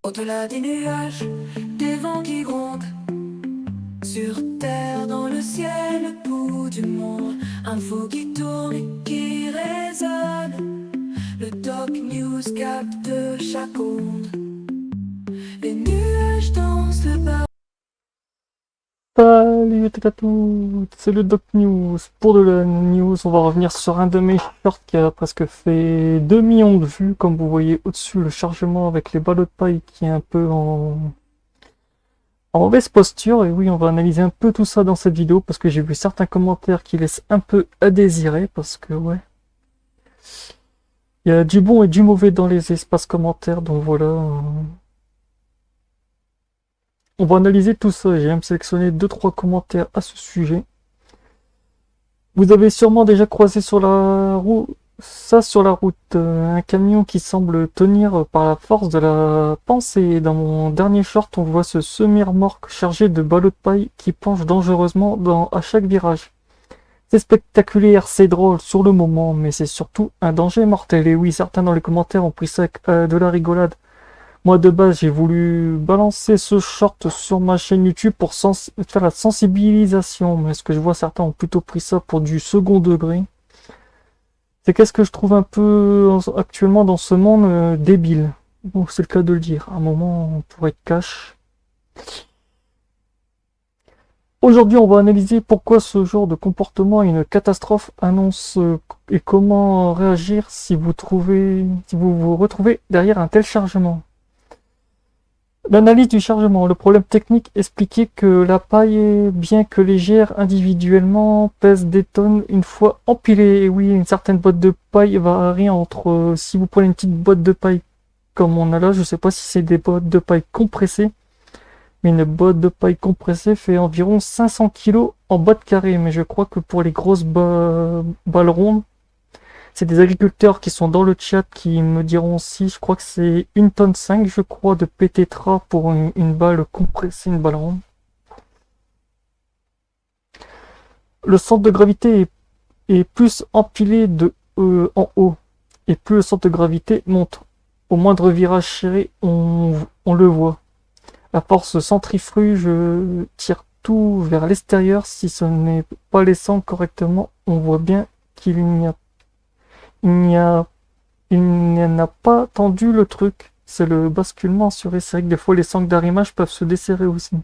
Au-delà des nuages, des vents qui grondent, sur terre, dans le ciel, le bout du monde, info qui tourne et qui résonne. Le Doc News capte chaque onde. Les nuages dansent le bas. Salut à toutes, c'est le Doc News. Pour de la news, on va revenir sur un de mes shorts qui a presque fait 2 millions de vues. Comme vous voyez au-dessus, le chargement avec les ballots de paille qui est un peu en mauvaise posture. Et oui, on va analyser un peu tout ça dans cette vidéo parce que j'ai vu certains commentaires qui laissent un peu à désirer. Parce que ouais, il y a du bon et du mauvais dans les espaces commentaires. Donc voilà, on va analyser tout ça. J'ai même sélectionné 2-3 commentaires à ce sujet. Vous avez sûrement déjà croisé sur la route, un camion qui semble tenir par la force de la pensée. Dans mon dernier short, on voit ce semi-remorque chargé de ballots de paille qui penche dangereusement à chaque virage. C'est spectaculaire, c'est drôle sur le moment, mais c'est surtout un danger mortel. Et oui, certains dans les commentaires ont pris ça avec de la rigolade. Moi, de base, j'ai voulu balancer ce short sur ma chaîne YouTube pour faire la sensibilisation. Mais ce que je vois, certains ont plutôt pris ça pour du second degré. C'est qu'est-ce que je trouve un peu actuellement dans ce monde débile. Bon, c'est le cas de le dire. À un moment, on pourrait être cash. Aujourd'hui, on va analyser pourquoi ce genre de comportement est une catastrophe annonce et comment réagir si vous vous retrouvez derrière un tel chargement. L'analyse du chargement. Le problème technique expliquait que la paille, bien que légère individuellement, pèse des tonnes une fois empilée. Et oui, une certaine boîte de paille varie entre, si vous prenez une petite boîte de paille comme on a là, je sais pas si c'est des boîtes de paille compressées, mais une boîte de paille compressée fait environ 500 kg en boîte carrée. Mais je crois que pour les grosses balles rondes, c'est des agriculteurs qui sont dans le chat qui me diront si, je crois que c'est 1 tonne 5, je crois, de pététra pour une balle compressée, une balle ronde. Le centre de gravité est plus empilé en haut, et plus le centre de gravité monte. Au moindre virage serré, on le voit. La force centrifuge tire tout vers l'extérieur. Si ce n'est pas laissant correctement, on voit bien qu'il n'y a Il n'a pas tendu le truc. C'est le basculement assuré. C'est vrai que des fois les sangles d'arrimage peuvent se desserrer aussi.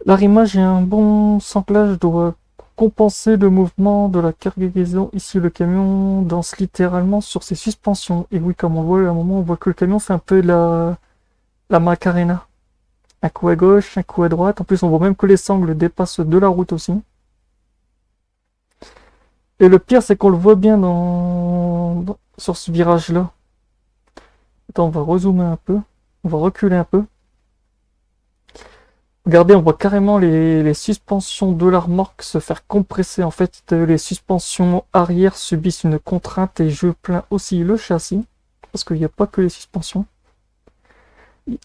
L'arrimage et un bon sanglage doivent compenser le mouvement de la cargaison. Ici le camion danse littéralement sur ses suspensions. Et oui, comme on voit à un moment, on voit que le camion fait un peu la Macarena. Un coup à gauche, un coup à droite. En plus on voit même que les sangles dépassent de la route aussi. Et le pire c'est qu'on le voit bien sur ce virage là. Attends, on va rezoomer un peu. On va reculer un peu. Regardez, on voit carrément les suspensions de la remorque se faire compresser. En fait, les suspensions arrière subissent une contrainte et je plains aussi le châssis. Parce qu'il n'y a pas que les suspensions.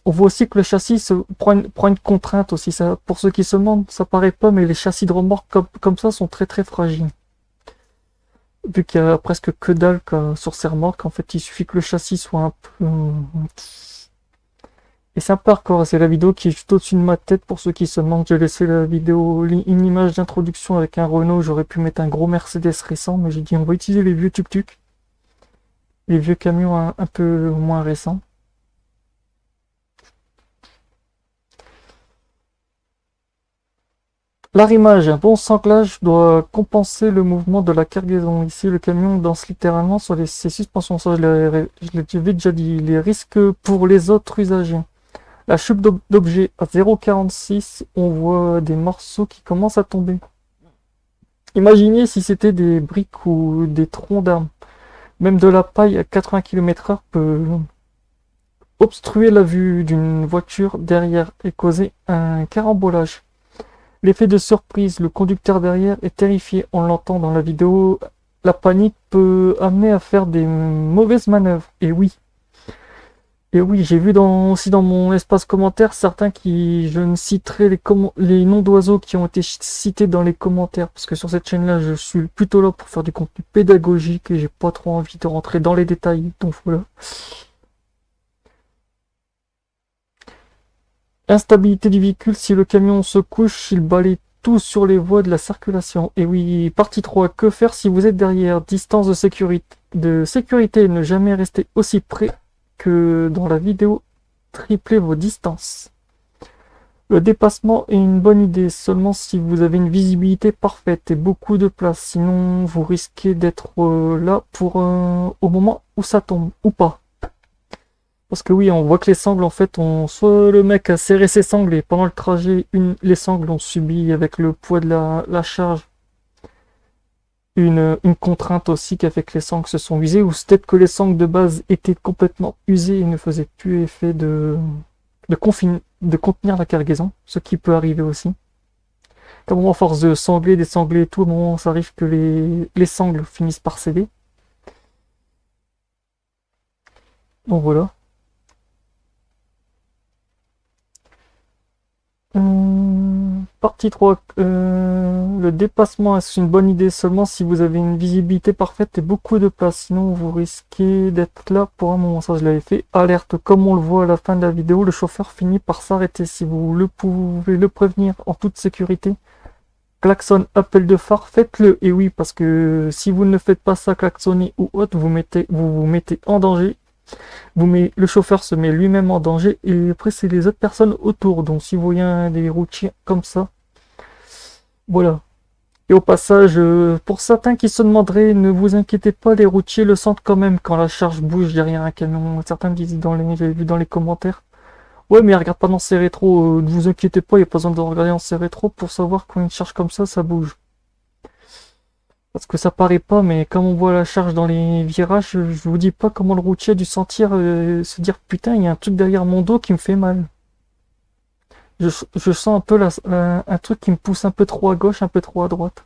On voit aussi que le châssis prend une contrainte aussi. Ça, pour ceux qui se demandent, ça paraît pas, mais les châssis de remorque comme ça sont très très fragiles. Vu qu'il y a presque que dalle sur ces remorques, en fait, il suffit que le châssis soit un peu... Et c'est un parcours, c'est la vidéo qui est juste au-dessus de ma tête pour ceux qui se demandent. J'ai laissé la vidéo, une image d'introduction avec un Renault, j'aurais pu mettre un gros Mercedes récent, mais j'ai dit on va utiliser les vieux tuk-tuk, les vieux camions un peu moins récents. L'arrimage, un bon sanglage doit compenser le mouvement de la cargaison. Ici, le camion danse littéralement sur ses suspensions. Ça, je l'ai déjà dit, les risques pour les autres usagers. La chute d'objets à 0,46, on voit des morceaux qui commencent à tomber. Imaginez si c'était des briques ou des troncs d'arbres. Même de la paille à 80 km/h peut obstruer la vue d'une voiture derrière et causer un carambolage. L'effet de surprise, le conducteur derrière est terrifié, on l'entend dans la vidéo. La panique peut amener à faire des mauvaises manœuvres. Et oui, j'ai vu aussi dans mon espace commentaire certains je ne citerai les noms d'oiseaux qui ont été cités dans les commentaires, parce que sur cette chaîne-là, je suis plutôt là pour faire du contenu pédagogique et j'ai pas trop envie de rentrer dans les détails, donc voilà. Instabilité du véhicule, si le camion se couche, il balaye tout sur les voies de la circulation. Et oui, partie 3, que faire si vous êtes derrière? Distance de sécurité, ne jamais rester aussi près que dans la vidéo, triplez vos distances. Le dépassement est une bonne idée seulement si vous avez une visibilité parfaite et beaucoup de place, sinon vous risquez d'être là pour au moment où ça tombe, ou pas. Parce que oui, on voit que les sangles, en fait, soit le mec a serré ses sangles et pendant le trajet, les sangles ont subi avec le poids de la charge une contrainte aussi qui a fait que les sangles se sont usées, ou c'est peut-être que les sangles de base étaient complètement usées et ne faisaient plus effet de contenir la cargaison, ce qui peut arriver aussi. Comme à force de sangler, désangler et tout, au moment où ça arrive que les sangles finissent par céder. Donc voilà. Partie 3. Le dépassement, est-ce une bonne idée seulement si vous avez une visibilité parfaite et beaucoup de place, sinon vous risquez d'être là pour un moment. Ça, je l'avais fait. Alerte, comme on le voit à la fin de la vidéo, le chauffeur finit par s'arrêter. Si vous pouvez le prévenir en toute sécurité, klaxon, appel de phare, faites-le. Et oui, parce que si vous ne faites pas ça, klaxonner ou autre, vous vous mettez en danger. Le chauffeur se met lui-même en danger et après c'est les autres personnes autour. Donc si vous voyez des routiers comme ça, voilà. Et au passage, pour certains qui se demanderaient, ne vous inquiétez pas, les routiers le sentent quand même quand la charge bouge derrière un camion. Certains me disent j'avais vu dans les commentaires. Ouais, mais regarde pas dans ses rétros, ne vous inquiétez pas, il n'y a pas besoin de regarder dans ses rétros pour savoir quand une charge comme ça bouge. Parce que ça paraît pas, mais comme on voit la charge dans les virages, je vous dis pas comment le routier a dû sentir, se dire putain, il y a un truc derrière mon dos qui me fait mal. Je sens un peu un truc qui me pousse un peu trop à gauche, un peu trop à droite.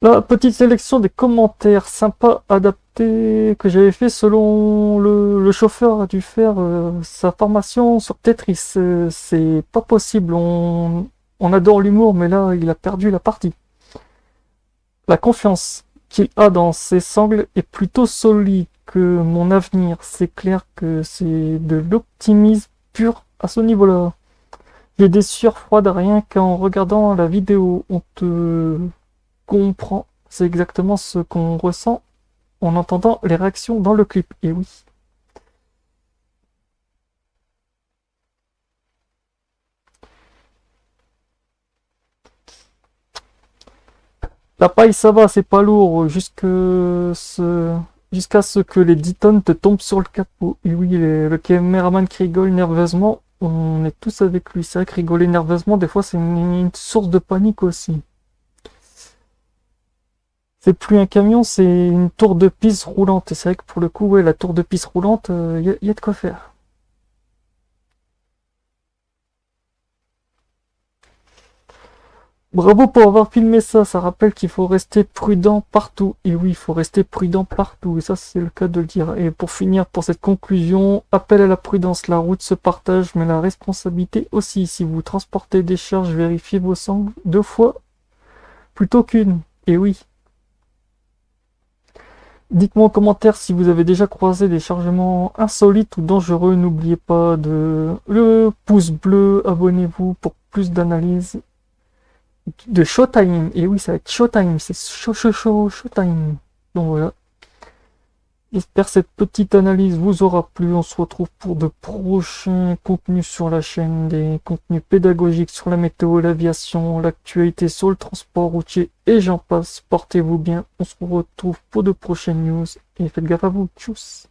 La petite sélection des commentaires sympas adaptés que j'avais fait selon le chauffeur a dû faire sa formation sur Tetris. C'est pas possible, on adore l'humour, mais là il a perdu la partie. La confiance qu'il a dans ses sangles est plutôt solide que mon avenir. C'est clair que c'est de l'optimisme pur à ce niveau-là. J'ai des sueurs froides rien qu'en regardant la vidéo. On te comprend. C'est exactement ce qu'on ressent en entendant les réactions dans le clip. Et oui. La paille, ça va, c'est pas lourd. Jusqu'à ce que les 10 tonnes te tombent sur le capot. Et oui, le caméraman qui rigole nerveusement, on est tous avec lui. C'est vrai que rigoler nerveusement, des fois, c'est une source de panique aussi. C'est plus un camion, c'est une tour de piste roulante. Et c'est vrai que pour le coup, ouais, la tour de piste roulante, y a de quoi faire. Bravo pour avoir filmé ça, ça rappelle qu'il faut rester prudent partout. Et oui, il faut rester prudent partout, et ça c'est le cas de le dire. Et pour finir, pour cette conclusion, appel à la prudence, la route se partage, mais la responsabilité aussi. Si vous transportez des charges, vérifiez vos sangles 2 fois plutôt qu'une. Et oui. Dites-moi en commentaire si vous avez déjà croisé des chargements insolites ou dangereux. N'oubliez pas le pouce bleu, abonnez-vous pour plus d'analyses. De Showtime, et oui, ça va être Showtime, c'est Showtime. Donc voilà. J'espère que cette petite analyse vous aura plu. On se retrouve pour de prochains contenus sur la chaîne, des contenus pédagogiques sur la météo, l'aviation, l'actualité sur le transport routier et j'en passe. Portez-vous bien. On se retrouve pour de prochaines news et faites gaffe à vous. Tchuss.